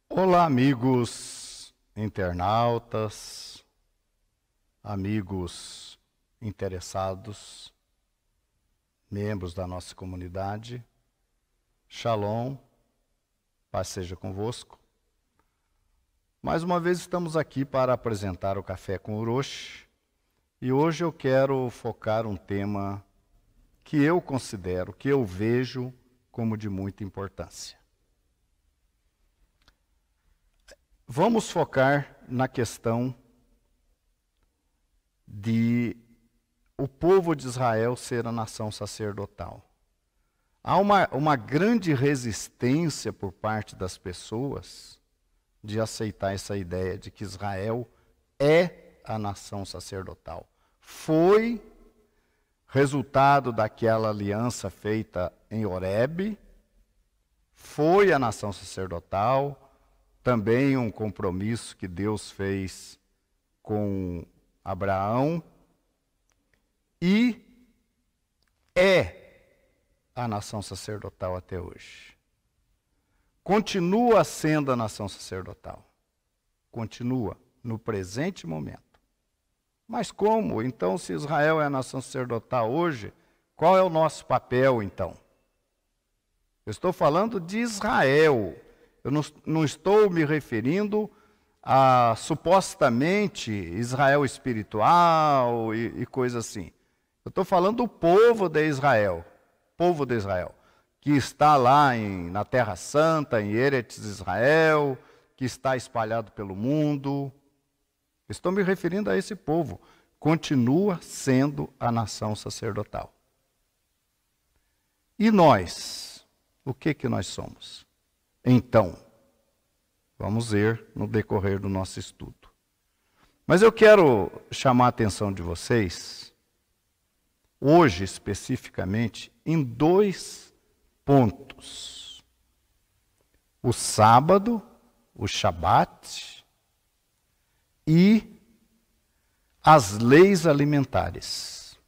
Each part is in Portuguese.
Olá, amigos internautas, amigos interessados, membros da nossa comunidade. Shalom, paz seja convosco. Mais uma vez estamos aqui para apresentar o Café com Orochi e hoje eu quero focar um tema que eu considero, que eu vejo como de muita importância. Vamos focar na questão de o povo de Israel ser a nação sacerdotal. Há uma grande resistência por parte das pessoas de aceitar essa ideia de que Israel é a nação sacerdotal. Foi resultado daquela aliança feita em Horebe, foi a nação sacerdotal, também um compromisso que Deus fez com Abraão, e é a nação sacerdotal até hoje. Continua sendo a nação sacerdotal. Continua no presente momento. Mas como? Então, se Israel é a nação sacerdotal hoje, qual é o nosso papel, então? Eu estou falando de Israel. Eu não estou me referindo a, supostamente, Israel espiritual e coisa assim. Eu estou falando do povo de Israel, que está lá na Terra Santa, em Eretz Israel, que está espalhado pelo mundo. Estou me referindo a esse povo. Continua sendo a nação sacerdotal. E nós? O que nós somos? Então, vamos ver no decorrer do nosso estudo. Mas eu quero chamar a atenção de vocês, hoje especificamente, em dois pontos. O sábado, o Shabat, e as leis alimentares.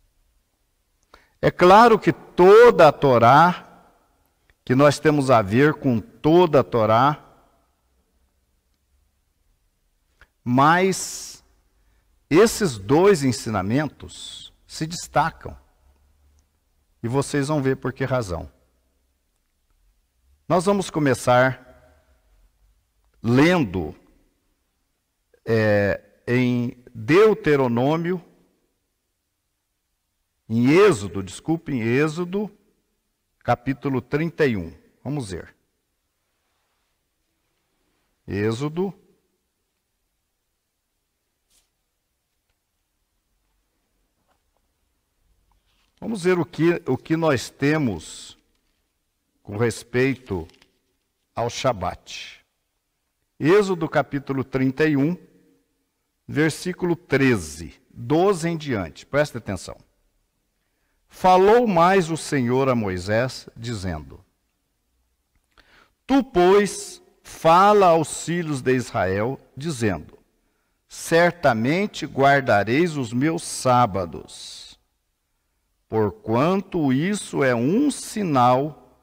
É claro que toda a Torá, que nós temos a ver com toda a Torá, mas esses dois ensinamentos se destacam. E vocês vão ver por que razão. Nós vamos começar lendo em Deuteronômio, em Êxodo, capítulo 31. Vamos ver. Êxodo. Vamos ver o que nós temos com respeito ao Shabat. Êxodo capítulo 31, versículo 13, 12 em diante. Presta atenção. Falou mais o Senhor a Moisés, dizendo: Tu, pois, fala aos filhos de Israel, dizendo: Certamente guardareis os meus sábados, porquanto isso é um sinal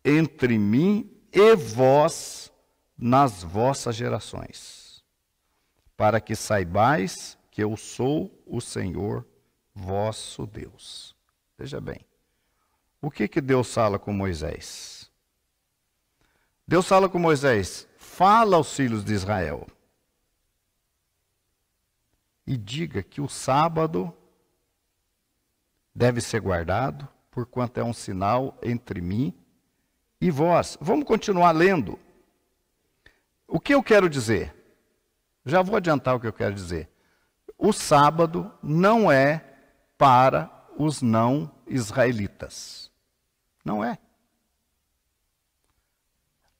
entre mim e vós nas vossas gerações, para que saibais que eu sou o Senhor vosso Deus. Veja bem, o que Deus fala com Moisés? Deus fala com Moisés: fala aos filhos de Israel e diga que o sábado deve ser guardado, porquanto é um sinal entre mim e vós. Vamos continuar lendo. O que eu quero dizer? Já vou adiantar o que eu quero dizer. O sábado não é para os não israelitas. Não é.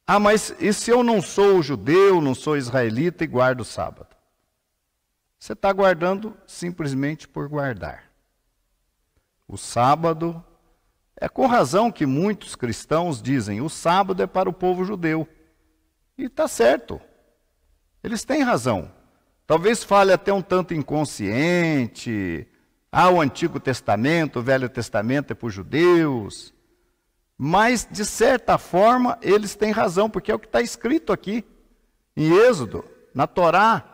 Ah, mas e se eu não sou judeu, não sou israelita e guardo o sábado? Você está guardando simplesmente por guardar. O sábado, é com razão que muitos cristãos dizem, o sábado é para o povo judeu. E está certo. Eles têm razão. Talvez fale até um tanto inconsciente. O Antigo Testamento, o Velho Testamento é para os judeus. Mas, de certa forma, eles têm razão, porque é o que está escrito aqui. em Êxodo, na Torá.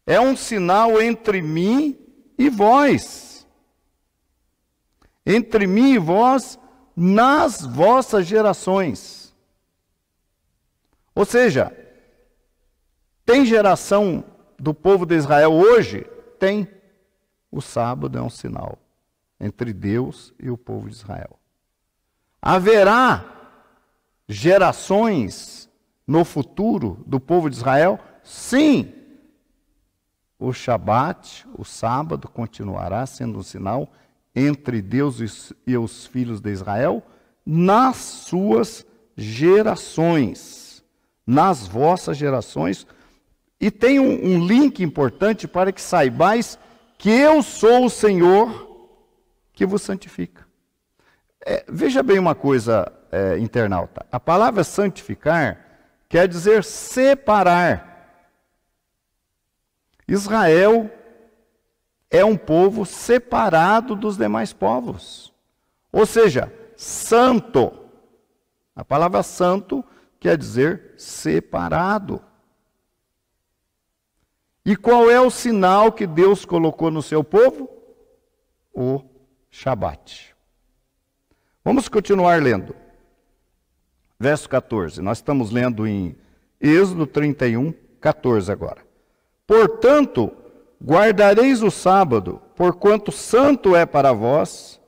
É um sinal entre mim e vós. Entre mim e vós, nas vossas gerações. Ou seja, tem geração do povo de Israel hoje? Tem. O sábado é um sinal entre Deus e o povo de Israel. Haverá gerações no futuro do povo de Israel? Sim. O Shabat, o sábado, continuará sendo um sinal entre Deus e os filhos de Israel nas suas gerações, nas vossas gerações. E tem um link importante para que saibais que eu sou o Senhor que vos santifica. Veja bem uma coisa, internauta. A palavra santificar quer dizer separar. Israel é um povo separado dos demais povos. Ou seja, santo. A palavra santo quer dizer separado. E qual é o sinal que Deus colocou no seu povo? O Shabat. Vamos continuar lendo. Verso 14. Nós estamos lendo em Êxodo 31, 14 agora. Portanto, guardareis o sábado, porquanto santo é para vós.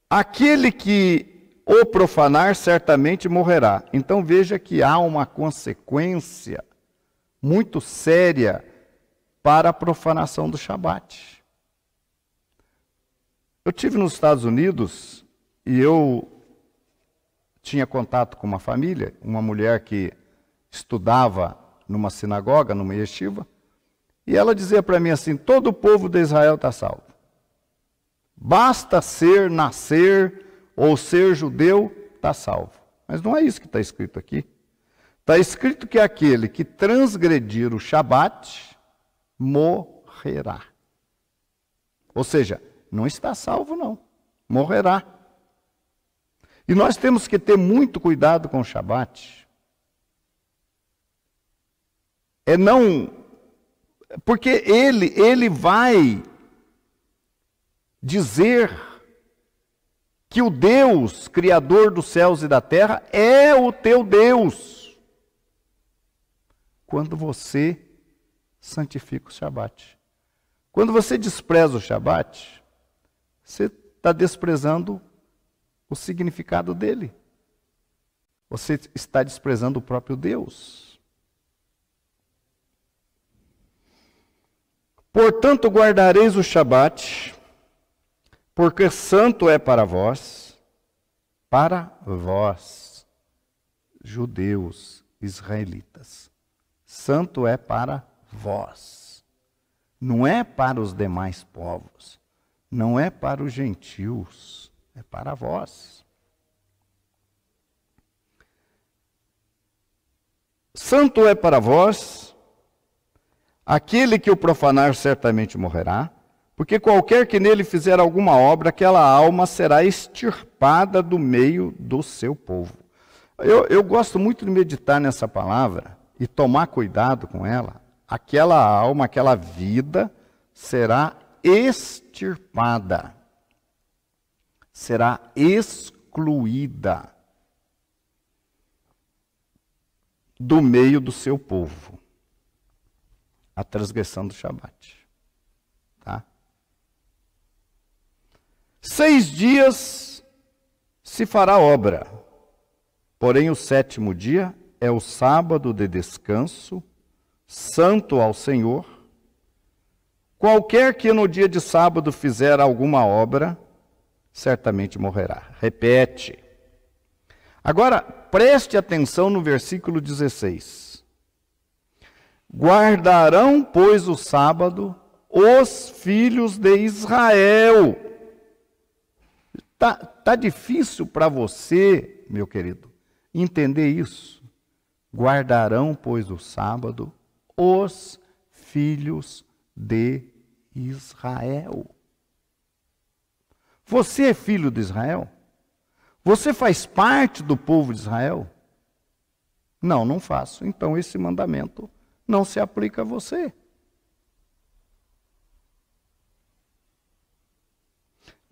Aquele que o profanar certamente morrerá. Então veja que há uma consequência muito séria para a profanação do Shabat. Eu estive nos Estados Unidos e eu tinha contato com uma família, uma mulher que estudava numa sinagoga, numa yeshiva, e ela dizia para mim assim: todo o povo de Israel está salvo. Basta nascer ou ser judeu, está salvo. Mas não é isso que está escrito aqui. Está escrito que aquele que transgredir o Shabat morrerá. Ou seja, não está salvo não, morrerá. E nós temos que ter muito cuidado com o Shabat. Porque ele vai dizer que o Deus, Criador dos céus e da terra, é o teu Deus. Quando você santifica o Shabat. Quando você despreza o Shabat, você está desprezando o significado dele. Você está desprezando o próprio Deus. Portanto, guardareis o Shabat, porque santo é para vós, judeus, israelitas. Santo é para vós. Não é para os demais povos. Não é para os gentios. É para vós. Santo é para vós. Aquele que o profanar certamente morrerá, porque qualquer que nele fizer alguma obra, aquela alma será extirpada do meio do seu povo. Eu gosto muito de meditar nessa palavra e tomar cuidado com ela. Aquela alma, aquela vida será extirpada, será excluída do meio do seu povo. A transgressão do Shabat. Tá? 6 dias se fará obra, porém o 7º dia é o sábado de descanso, santo ao Senhor. Qualquer que no dia de sábado fizer alguma obra, certamente morrerá. Repete. Agora, preste atenção no versículo 16. Guardarão, pois, o sábado os filhos de Israel. Tá difícil para você, meu querido, entender isso. Guardarão, pois, o sábado os filhos de Israel. Você é filho de Israel? Você faz parte do povo de Israel? Não, não faço. Então esse mandamento não se aplica a você.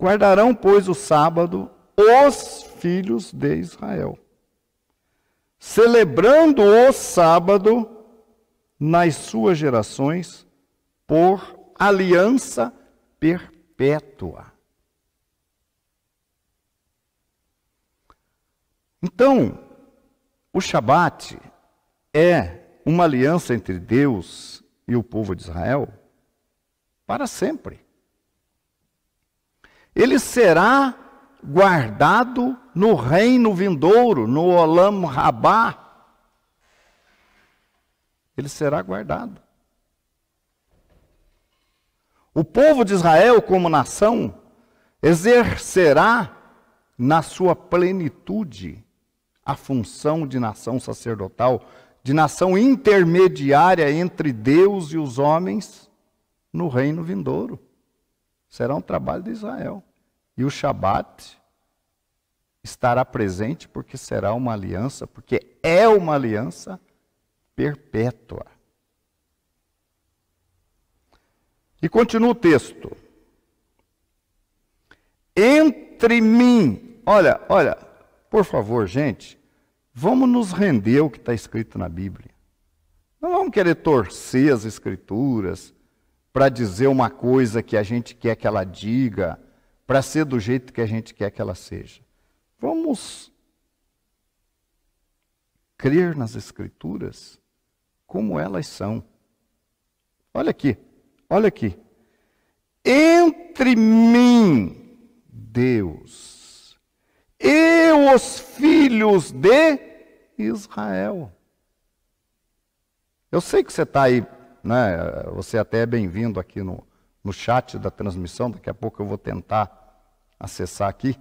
Guardarão, pois, o sábado os filhos de Israel, celebrando o sábado nas suas gerações por aliança perpétua. Então, o Shabat é uma aliança entre Deus e o povo de Israel para sempre. Ele será guardado no reino vindouro, no Olam Rabá. Ele será guardado. O povo de Israel, como nação, exercerá na sua plenitude a função de nação sacerdotal, de nação intermediária entre Deus e os homens no reino vindouro. Será um trabalho de Israel. E o Shabat estará presente porque será uma aliança, porque é uma aliança perpétua. E continua o texto. Entre mim, olha, por favor, gente, vamos nos render ao que está escrito na Bíblia. Não vamos querer torcer as Escrituras para dizer uma coisa que a gente quer que ela diga, para ser do jeito que a gente quer que ela seja. Vamos crer nas Escrituras como elas são. Olha aqui. Entre mim, Deus, e os filhos de Israel. Eu sei que você está aí, né? Você até é bem-vindo aqui no chat da transmissão, daqui a pouco eu vou tentar acessar aqui.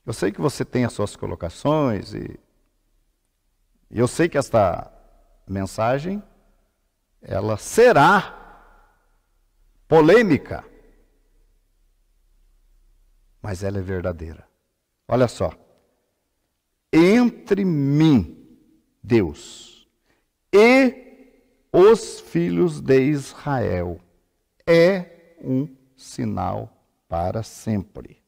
Eu sei que você tem as suas colocações e eu sei que esta mensagem ela será polêmica, mas ela é verdadeira. Olha só. Entre mim, Deus, e os filhos de Israel é um sinal para sempre.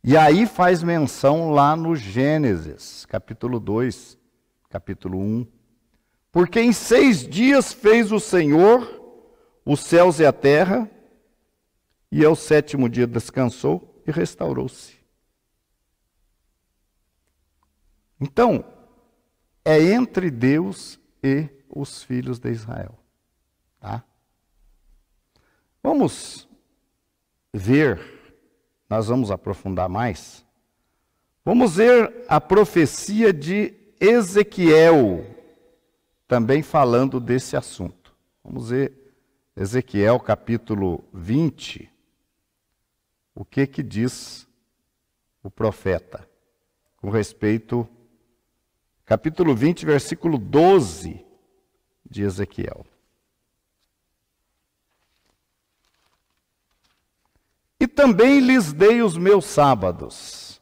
E aí faz menção lá no Gênesis, capítulo 2, capítulo 1. Porque em 6 dias fez o Senhor os céus e a terra, e ao 7º dia descansou e restaurou-se. Então, é entre Deus e os filhos de Israel. Tá? Vamos ver, nós vamos aprofundar mais. Vamos ver a profecia de Ezequiel, também falando desse assunto. Vamos ver Ezequiel capítulo 20, o que diz o profeta com respeito, capítulo 20, versículo 12 de Ezequiel. E também lhes dei os meus sábados,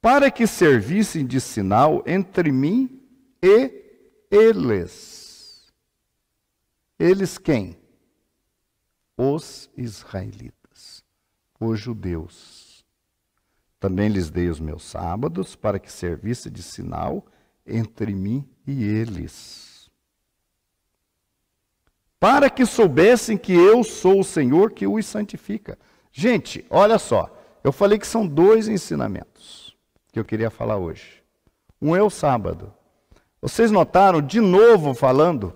para que servissem de sinal entre mim e eles. Eles quem? Os israelitas, os judeus. Também lhes dei os meus sábados para que servisse de sinal entre mim e eles. Para que soubessem que eu sou o Senhor que os santifica. Gente, olha só, eu falei que são 2 ensinamentos que eu queria falar hoje. Um é o sábado. Vocês notaram, de novo falando,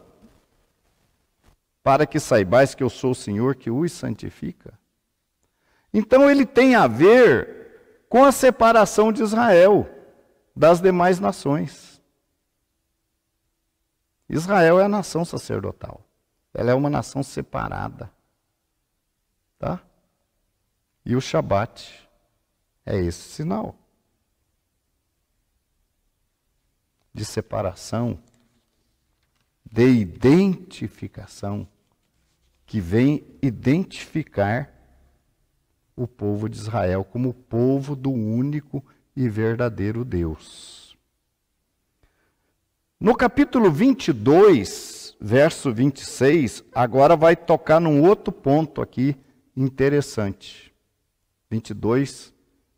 para que saibais que eu sou o Senhor que os santifica. Então ele tem a ver com a separação de Israel das demais nações. Israel é a nação sacerdotal. Ela é uma nação separada. Tá? E o Shabat é esse sinal de separação, de identificação, que vem identificar o povo de Israel como o povo do único e verdadeiro Deus. No capítulo 22, verso 26, agora vai tocar num outro ponto aqui interessante. 22,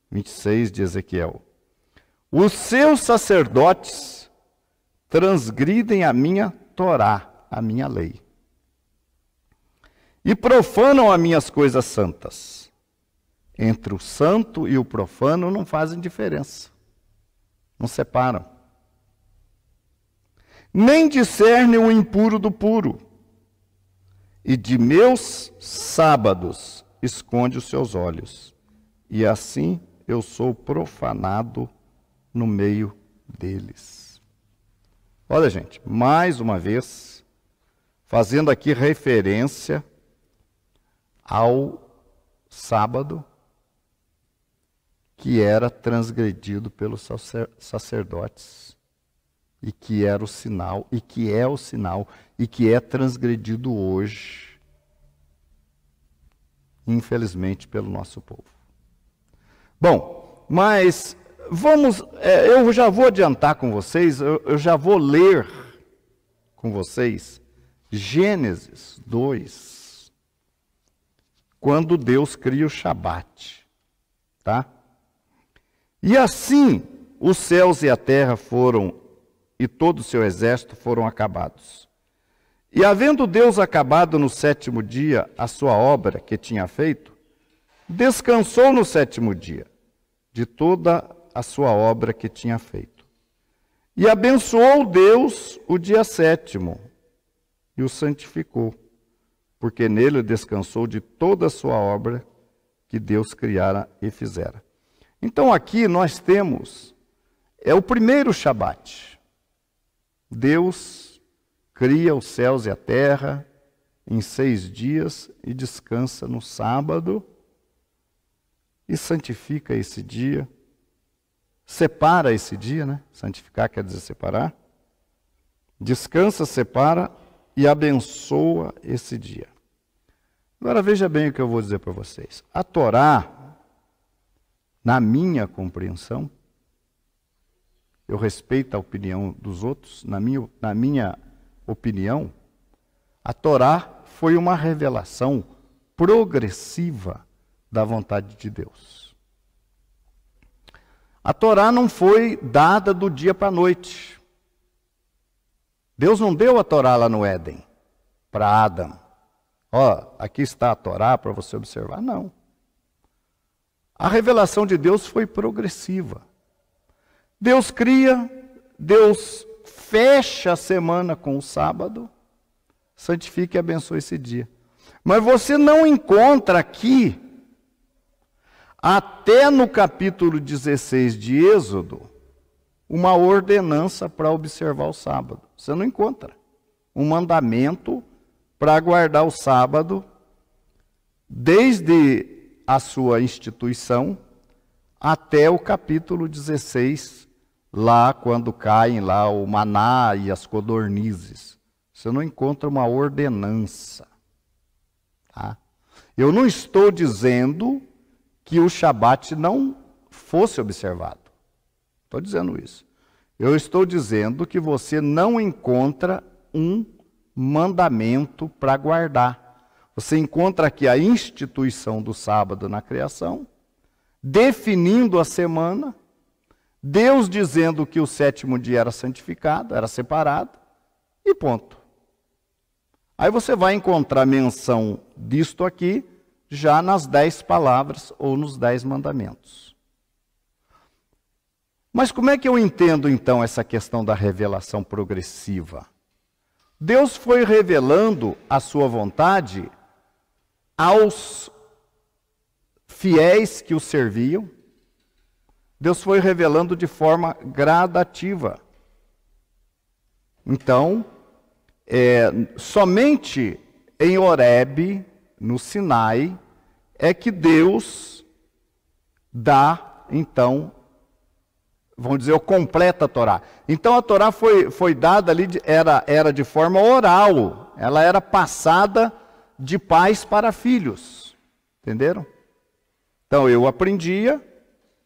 26 de Ezequiel. Os seus sacerdotes transgridem a minha Torá, a minha lei, e profanam as minhas coisas santas. Entre o santo e o profano não fazem diferença. Não separam. Nem discernem o impuro do puro. E de meus sábados esconde os seus olhos. E assim eu sou profanado no meio deles. Olha, gente, mais uma vez, fazendo aqui referência ao sábado, que era transgredido pelos sacerdotes, e que era o sinal, e que é o sinal, e que é transgredido hoje, infelizmente, pelo nosso povo. Bom, mas eu já vou adiantar com vocês, eu já vou ler com vocês Gênesis 2, quando Deus cria o Shabat, tá? E assim os céus e a terra e todo o seu exército foram acabados. E havendo Deus acabado no sétimo dia a sua obra que tinha feito, descansou no sétimo dia de toda a sua obra que tinha feito. E abençoou Deus o dia sétimo e o santificou, porque nele descansou de toda a sua obra que Deus criara e fizera. Então aqui nós temos, o primeiro Shabat. Deus cria os céus e a terra em 6 dias e descansa no sábado e santifica esse dia. Separa esse dia, né? Santificar quer dizer separar. Descansa, separa e abençoa esse dia. Agora veja bem o que eu vou dizer para vocês. A Torá, na minha compreensão, eu respeito a opinião dos outros, na minha opinião, a Torá foi uma revelação progressiva da vontade de Deus. A Torá não foi dada do dia para a noite. Deus não deu a Torá lá no Éden, para Adão. Aqui está a Torá para você observar. Não. A revelação de Deus foi progressiva. Deus cria, Deus fecha a semana com o sábado, santifica e abençoa esse dia. Mas você não encontra aqui, até no capítulo 16 de Êxodo, uma ordenança para observar o sábado. Você não encontra um mandamento para guardar o sábado, desde a sua instituição até o capítulo 16, lá quando caem lá o maná e as codornizes. Você não encontra uma ordenança. Tá? Eu não estou dizendo que o Shabat não fosse observado. Estou dizendo isso. Eu estou dizendo que você não encontra um mandamento para guardar. Você encontra aqui a instituição do sábado na criação, definindo a semana, Deus dizendo que o sétimo dia era santificado, era separado, e ponto. Aí você vai encontrar menção disto aqui, já nas 10 palavras ou nos 10 mandamentos. Mas como é que eu entendo então essa questão da revelação progressiva? Deus foi revelando a sua vontade aos fiéis que o serviam. Deus foi revelando de forma gradativa. Então, somente em Horebe, no Sinai, é que Deus dá, então, vamos dizer, completa a Torá. Então a Torá foi dada ali, era de forma oral, ela era passada de pais para filhos. Entenderam? Então eu aprendia,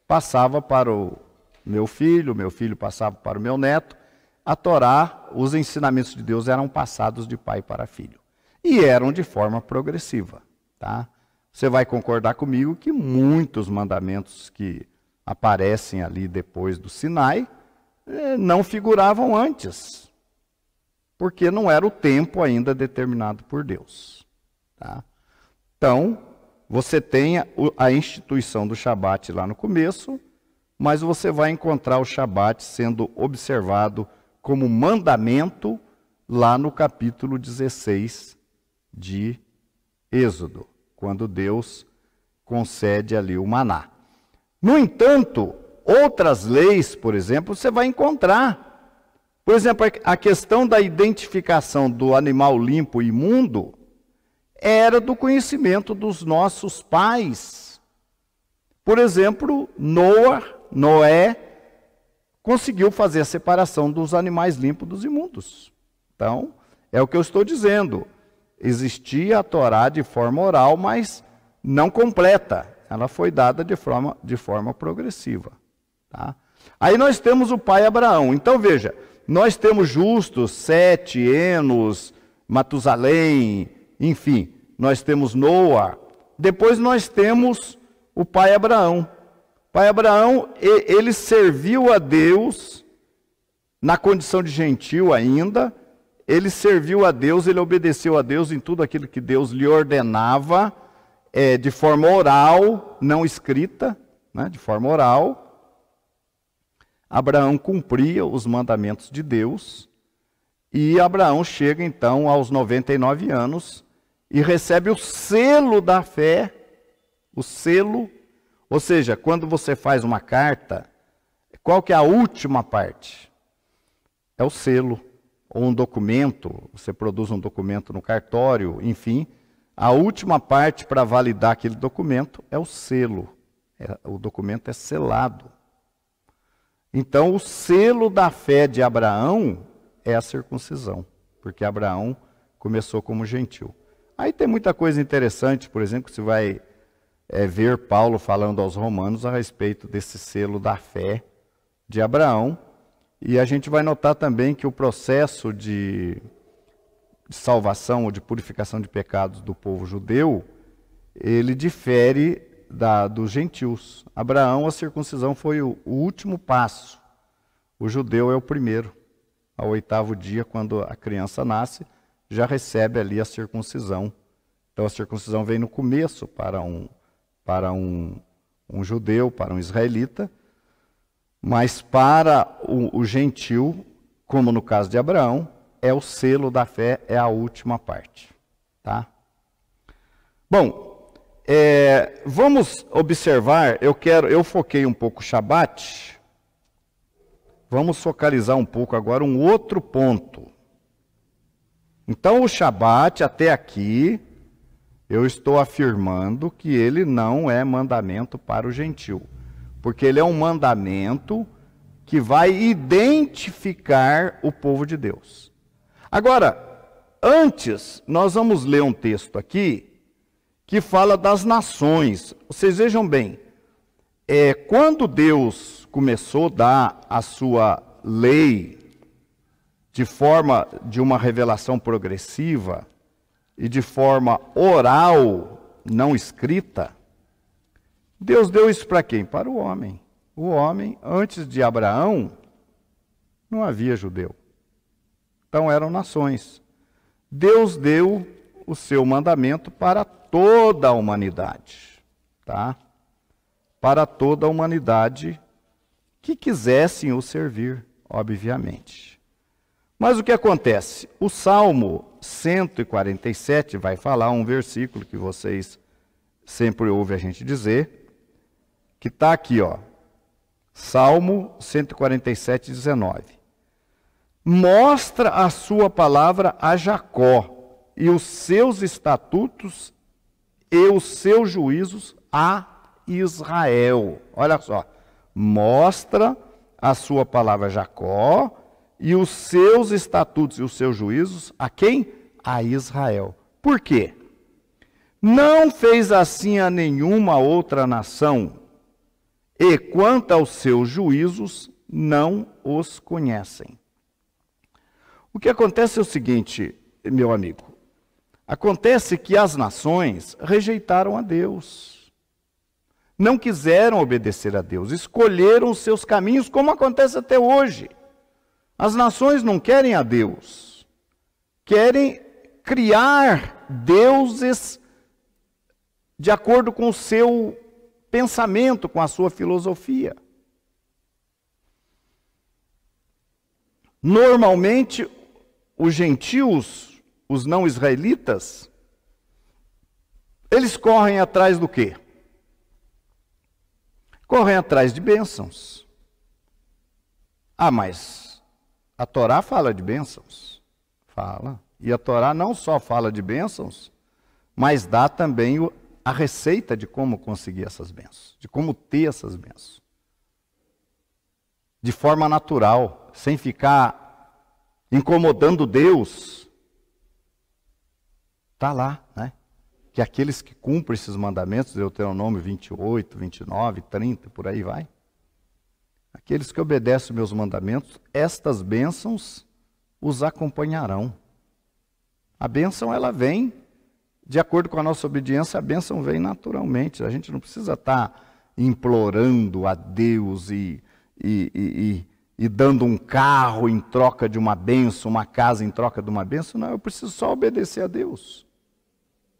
passava para o meu filho passava para o meu neto. A Torá, os ensinamentos de Deus eram passados de pai para filho. E eram de forma progressiva. Tá? Você vai concordar comigo que muitos mandamentos que aparecem ali depois do Sinai não figuravam antes, porque não era o tempo ainda determinado por Deus. Tá? Então, você tem a instituição do Shabat lá no começo, mas você vai encontrar o Shabat sendo observado como mandamento lá no capítulo 16 de Êxodo, quando Deus concede ali o maná. No entanto, outras leis, por exemplo, você vai encontrar. Por exemplo, a questão da identificação do animal limpo e imundo era do conhecimento dos nossos pais. Por exemplo, Noé conseguiu fazer a separação dos animais limpos dos imundos. Então, é o que eu estou dizendo. Existia a Torá de forma oral, mas não completa. Ela foi dada de forma progressiva. Tá? Aí nós temos o pai Abraão. Então veja, nós temos justos, Sete, Enos, Matusalém, enfim, nós temos Noa. Depois nós temos o pai Abraão. O pai Abraão, ele serviu a Deus na condição de gentil ainda. Ele serviu a Deus, ele obedeceu a Deus em tudo aquilo que Deus lhe ordenava, de forma oral, não escrita, né, de forma oral. Abraão cumpria os mandamentos de Deus, e Abraão chega então aos 99 anos e recebe o selo da fé, o selo, ou seja, quando você faz uma carta, qual que é a última parte? É o selo. Ou um documento, você produz um documento no cartório, enfim, a última parte para validar aquele documento é o selo. O documento é selado. Então, o selo da fé de Abraão é a circuncisão, porque Abraão começou como gentil. Aí tem muita coisa interessante, por exemplo, que você vai ver Paulo falando aos romanos a respeito desse selo da fé de Abraão. E a gente vai notar também que o processo de salvação ou de purificação de pecados do povo judeu, ele difere dos gentios. Abraão, a circuncisão foi o último passo. O judeu é o primeiro. Ao 8º dia, quando a criança nasce, já recebe ali a circuncisão. Então a circuncisão vem no começo para um judeu, para um israelita. Mas para o gentil, como no caso de Abraão, é o selo da fé, é a última parte. Tá? Bom, vamos observar, eu foquei um pouco o Shabat, vamos focalizar um pouco agora um outro ponto. Então o Shabat, até aqui, eu estou afirmando que ele não é mandamento para o gentil. Porque ele é um mandamento que vai identificar o povo de Deus. Agora, antes, nós vamos ler um texto aqui que fala das nações. Vocês vejam bem, quando Deus começou a dar a sua lei de uma revelação progressiva e de forma oral, não escrita, Deus deu isso para quem? Para o homem. O homem, antes de Abraão, não havia judeu. Então eram nações. Deus deu o seu mandamento para toda a humanidade. Tá? Para toda a humanidade que quisessem o servir, obviamente. Mas o que acontece? O Salmo 147 vai falar um versículo que vocês sempre ouvem a gente dizer, que está aqui, ó, Salmo 147, 19. Mostra a sua palavra a Jacó, e os seus estatutos e os seus juízos a Israel. Olha só, mostra a sua palavra a Jacó, e os seus estatutos e os seus juízos a quem? A Israel. Por quê? Não fez assim a nenhuma outra nação, e quanto aos seus juízos, não os conhecem. O que acontece é o seguinte, meu amigo. Acontece que as nações rejeitaram a Deus. Não quiseram obedecer a Deus, escolheram os seus caminhos, como acontece até hoje. As nações não querem a Deus, querem criar deuses de acordo com o seu pensamento, com a sua filosofia. Normalmente, os gentios, os não israelitas, eles correm atrás do quê? Correm atrás de bênçãos. Ah, mas a Torá fala de bênçãos? Fala. E a Torá não só fala de bênçãos, mas dá também a receita de como conseguir essas bênçãos, de como ter essas bênçãos. De forma natural, sem ficar incomodando Deus. Está lá, né? Que aqueles que cumprem esses mandamentos, Deuteronômio 28, 29, 30, por aí vai. Aqueles que obedecem os meus mandamentos, estas bênçãos os acompanharão. A bênção, ela vem, de acordo com a nossa obediência, a bênção vem naturalmente. A gente não precisa estar implorando a Deus e dando um carro em troca de uma bênção, uma casa em troca de uma bênção. Não, eu preciso só obedecer a Deus.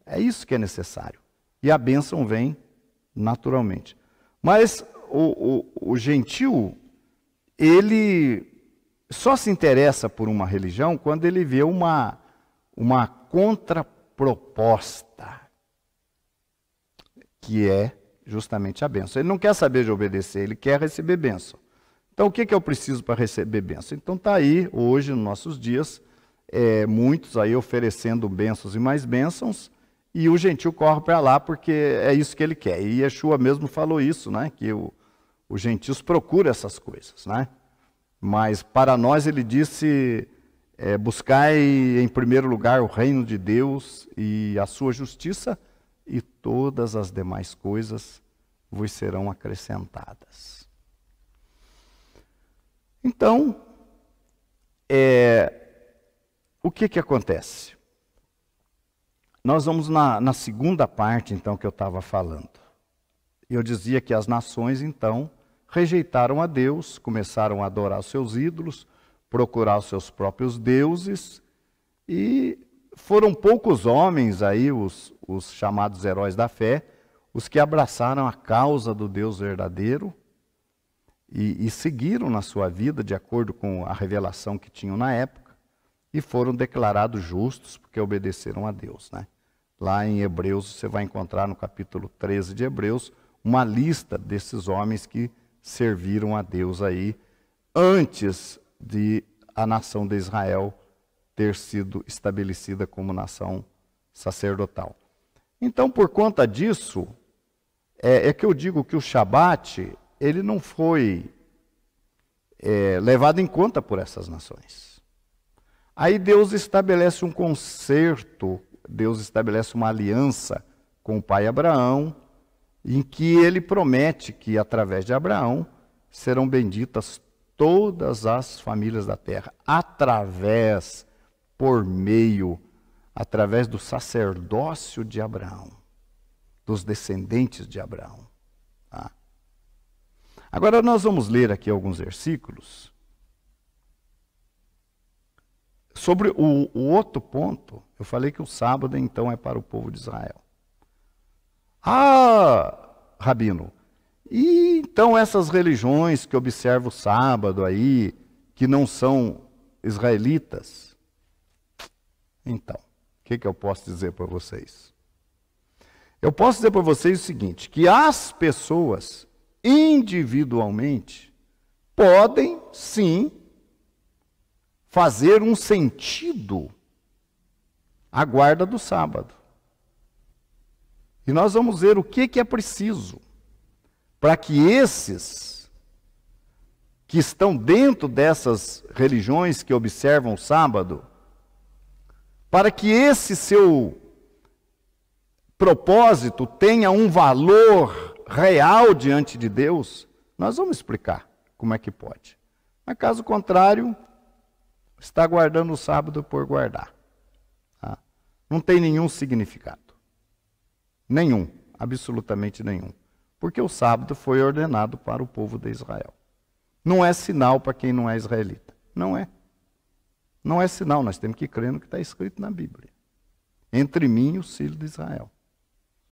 É isso que é necessário. E a bênção vem naturalmente. Mas o gentil, ele só se interessa por uma religião quando ele vê uma contraproposta, que é justamente a bênção. Ele não quer saber de obedecer, ele quer receber bênção. Então, o que eu preciso para receber bênção? Então, está aí, hoje, nos nossos dias, muitos aí oferecendo bênçãos e mais bênçãos, e o gentil corre para lá porque é isso que ele quer. E Yeshua mesmo falou isso, né? Que os gentios procuram essas coisas, né? Mas para nós ele disse, buscai em primeiro lugar o reino de Deus e a sua justiça, e todas as demais coisas vos serão acrescentadas. Então, o que acontece? Nós vamos na segunda parte, então, que eu estava falando. Eu dizia que as nações, então, rejeitaram a Deus, começaram a adorar os seus ídolos, procurar os seus próprios deuses, e foram poucos homens aí, os chamados heróis da fé, os que abraçaram a causa do Deus verdadeiro e seguiram na sua vida de acordo com a revelação que tinham na época, e foram declarados justos porque obedeceram a Deus, né? Lá em Hebreus, você vai encontrar no capítulo 13 de Hebreus, uma lista desses homens que serviram a Deus aí, antes de a nação de Israel ter sido estabelecida como nação sacerdotal. Então, por conta disso, é que eu digo que o Shabat, ele não foi levado em conta por essas nações. Aí Deus estabelece um concerto, Deus estabelece uma aliança com o pai Abraão, em que ele promete que através de Abraão serão benditas todas as famílias da terra, através do sacerdócio de Abraão, dos descendentes de Abraão. Tá? Agora nós vamos ler aqui alguns versículos sobre o outro ponto. Eu falei que o sábado, então, é para o povo de Israel. Ah, Rabino, e então essas religiões que observam o sábado aí, que não são israelitas? Então, o que eu posso dizer para vocês? Eu posso dizer para vocês o seguinte, que as pessoas, individualmente, podem, sim, fazer um sentido à guarda do sábado. E nós vamos ver o que é preciso para que esses que estão dentro dessas religiões que observam o sábado, para que esse seu propósito tenha um valor real diante de Deus, nós vamos explicar como é que pode. Mas caso contrário, está guardando o sábado por guardar. Tá? Não tem nenhum significado. Nenhum, absolutamente nenhum. Porque o sábado foi ordenado para o povo de Israel. Não é sinal para quem não é israelita. Não é. Não é sinal, nós temos que crer no que está escrito na Bíblia. Entre mim e os filhos de Israel.